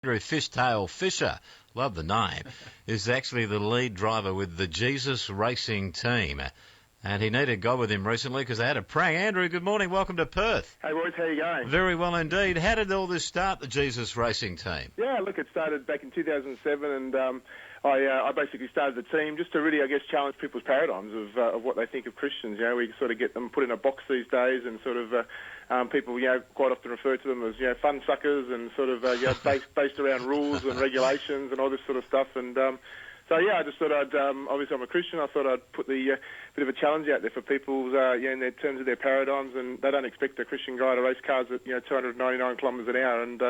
Andrew Fishtail Fisher, love the name, is actually the lead driver with the Jesus Racing team. And he needed a guy with him recently because they had a prank. Andrew, good morning. Welcome to Perth. Hey, Royce, how you going? Very well indeed. How did all this start, the Jesus Racing team? Yeah, look, it started back in 2007, and I basically started the team just to really, I guess, challenge people's paradigms of what they think of Christians. You know, we sort of get them put in a box these days, and sort of people, quite often refer to them as, fun suckers and sort of, based around rules and regulations and all this sort of stuff. And so, I just thought I'd, obviously I'm a Christian, I thought I'd put the bit of a challenge out there for people's, in their terms of their paradigms, and they don't expect a Christian guy to race cars at, 299 kilometres an hour, and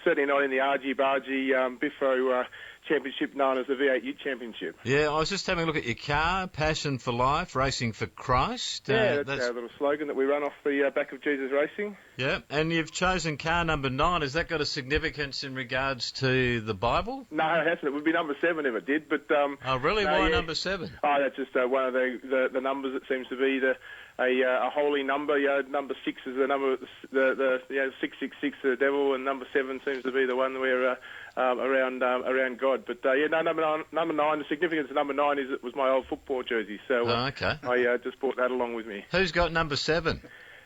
certainly not in the argy-bargy Biffo championship known as the V8 Ute Championship. Yeah, I was just having a look at your car, Passion for Life, Racing for Christ. That's our little slogan that we run off the back of Jesus Racing. Yeah, and you've chosen car number 9. Has that got a significance in regards to the Bible? No, it hasn't. It would be number 7 if it did, but... oh, really? No, Why number 7? Oh, that's just one of the numbers that seems to be a holy number. Number 6 is the number, the 666, the devil, and number 7 seems to be the one where around God. But number 9. The significance of number 9 is it was my old football jersey, so okay. I just brought that along with me. Who's got number 7?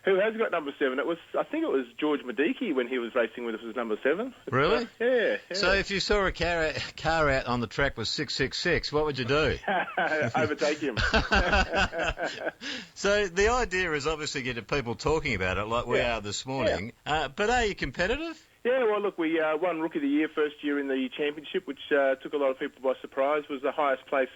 Who has got number 7? I think it was George Mediki when he was racing with us was number 7. Really? Yeah. So if you saw a car out on the track with 666, what would you do? Overtake him. So the idea is obviously getting people talking about it like we are this morning. Yeah. But are you competitive? Yeah, well, look, we won Rookie of the Year first year in the championship, which took a lot of people by surprise. Was the highest place,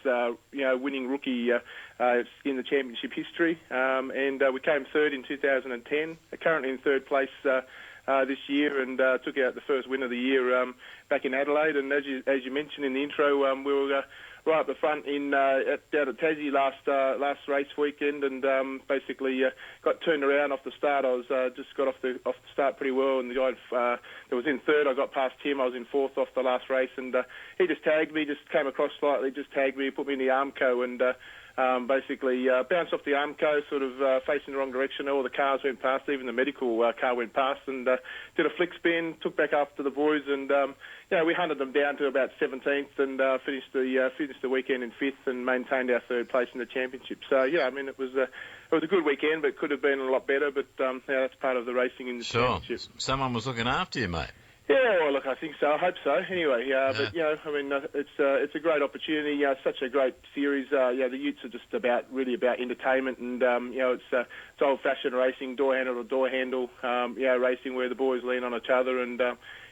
winning rookie in the championship history, and we came third in 2010. Currently in third place this year, and took out the first win of the year back in Adelaide. And as you mentioned in the intro, we were right up the front down at Tassie last race weekend, and basically got turned around off the start. I was just got off the start pretty well, and the guy that was in third, I got past him. I was in fourth off the last race, and he just tagged me, just came across slightly, just tagged me, put me in the Armco, and basically bounced off the Armco, sort of facing the wrong direction. All the cars went past, even the medical car went past, and did a flick spin, took back after the boys, and we hunted them down to about 17th, and finished the weekend in 5th, and maintained our third place in the championship. So it was a good weekend, but could have been a lot better. But that's part of the racing in the championship. Someone was looking after you, mate. Yeah, well, look, I think so. I hope so. Anyway, but it's a great opportunity. Such a great series. The Utes are just really about entertainment, and it's old-fashioned racing, door handle to door handle. Racing where the boys lean on each other, and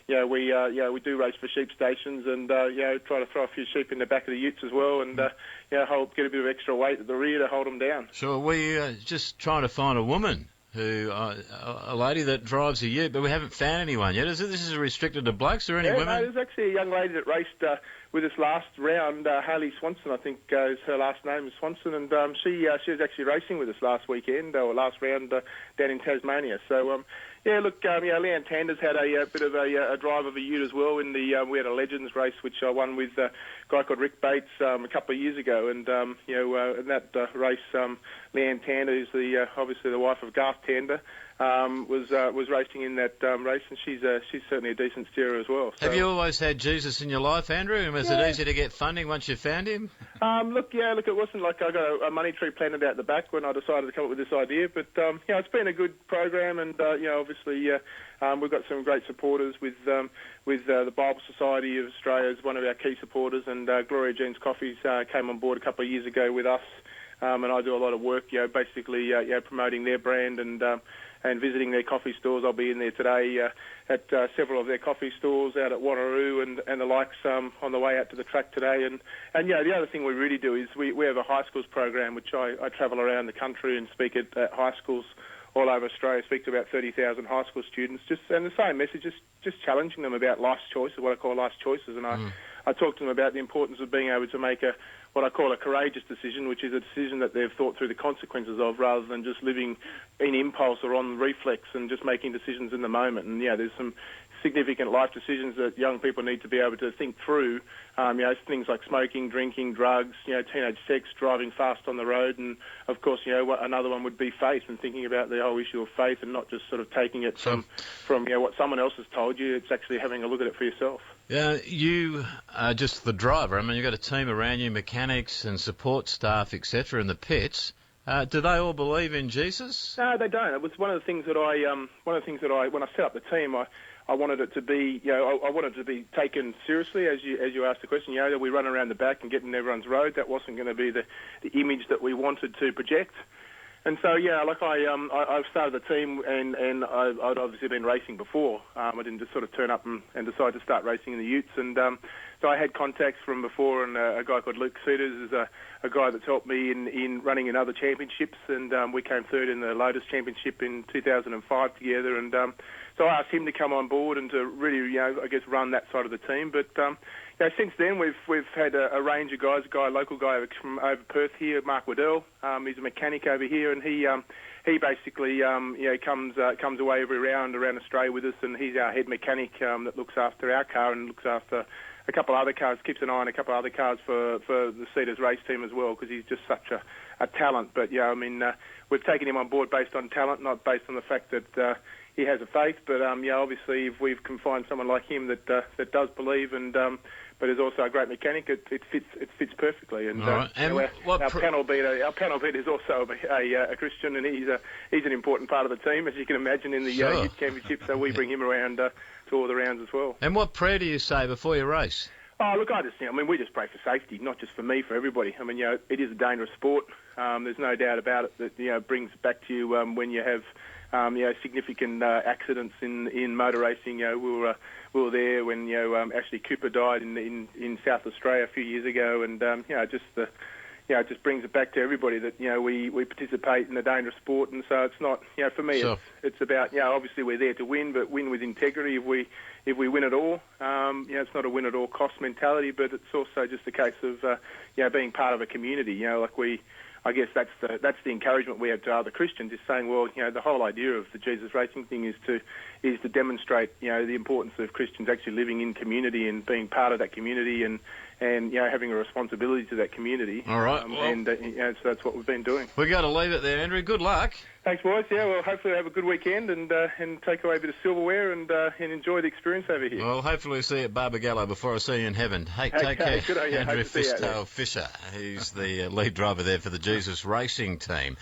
we do race for sheep stations, and try to throw a few sheep in the back of the Utes as well, and get a bit of extra weight at the rear to hold them down. Sure, we just trying to find a woman. A lady that drives a ute, but we haven't found anyone yet. This is restricted to blokes or any women? No, there's actually a young lady that raced with us last round, Hayley Swanson, I think is her last name is Swanson, and she was actually racing with us last weekend, or last round down in Tasmania. So, Leanne Tanders had a bit of a drive of a ute as well. We had a Legends race, which I won with a guy called Rick Bates a couple of years ago, and in that race, Leanne Tander, who's obviously the wife of Garth Tander, was racing in that race, and she's certainly a decent steerer as well. So. Have you always had Jesus in your life, Andrew? And was it easy to get funding once you found him? Look, it wasn't like I got a money tree planted out the back when I decided to come up with this idea, but it's been a good program, and obviously we've got some great supporters with the Bible Society of Australia as one of our key supporters, and Gloria Jean's Coffees came on board a couple of years ago with us. And I do a lot of work, basically promoting their brand and visiting their coffee stores. I'll be in there today at several of their coffee stores out at Wanneroo and the likes on the way out to the track today. And the other thing we really do is we have a high schools program, which I travel around the country and speak at high schools all over Australia, speak to about 30,000 high school students, and the same message, just challenging them about life's choices, what I call life's choices. And I talk to them about the importance of being able to make what I call a courageous decision, which is a decision that they've thought through the consequences of, rather than just living in impulse or on reflex and just making decisions in the moment. And there's some significant life decisions that young people need to be able to think through. Things like smoking, drinking, drugs, teenage sex, driving fast on the road, and of course, another one would be faith and thinking about the whole issue of faith and not just sort of taking it from what someone else has told you. It's actually having a look at it for yourself. Yeah, you are just the driver. I mean, you've got a team around you, mechanics and support staff, etc., in the pits. Do they all believe in Jesus? No, they don't. It was one of the things that when I set up the team, I wanted it to be, I wanted it to be taken seriously, as you asked the question. That we run around the back and get in everyone's road. That wasn't going to be the image that we wanted to project. And so, I've started the team, and I'd obviously been racing before. I didn't just sort of turn up and decide to start racing in the Utes. And so I had contacts from before, and a guy called Luke Cedars is a guy that's helped me in running in other championships. And we came third in the Lotus Championship in 2005 together. And so I asked him to come on board and to really, run that side of the team. But since then we've had a range of guys. A local guy from over Perth here, Mark Waddell. He's a mechanic over here, and he basically comes away every round around Australia with us, and he's our head mechanic that looks after our car and looks after a couple of other cars, keeps an eye on a couple of other cars for the Cedars race team as well, because he's just such a talent. But we've taken him on board based on talent, not based on the fact that he has a faith. But obviously, if we can find someone like him that does believe and but is also a great mechanic, it fits perfectly. And, right. Our panel beat is also a Christian, and he's an important part of the team, as you can imagine, in the Youth Championship. So we bring him around to all the rounds as well. And what prayer do you say before you race? Oh, look, we just pray for safety, not just for me, for everybody. It is a dangerous sport. There's no doubt about it that, brings back to you when you have, significant accidents in motor racing. We were there when, Ashley Cooper died in South Australia a few years ago, and, it just brings it back to everybody that, we participate in a dangerous sport. And so it's not, for me, it's about, obviously we're there to win, but win with integrity if we win it all. It's not a win at all cost mentality, but it's also just a case of, being part of a community. I guess that's the encouragement we have to other Christians, is saying, well, the whole idea of the Jesus Racing thing is to demonstrate, the importance of Christians actually living in community and being part of that community and having a responsibility to that community. All right. So that's what we've been doing. We've got to leave it there, Andrew. Good luck. Thanks, boys. Yeah, well, hopefully we'll have a good weekend and take away a bit of silverware and enjoy the experience over here. Well, hopefully we'll see you at Barbagallo before I see you in heaven. Hey, take care. Good on you. Andrew Fishtail Fisher. He's the lead driver there for the Jesus Racing team.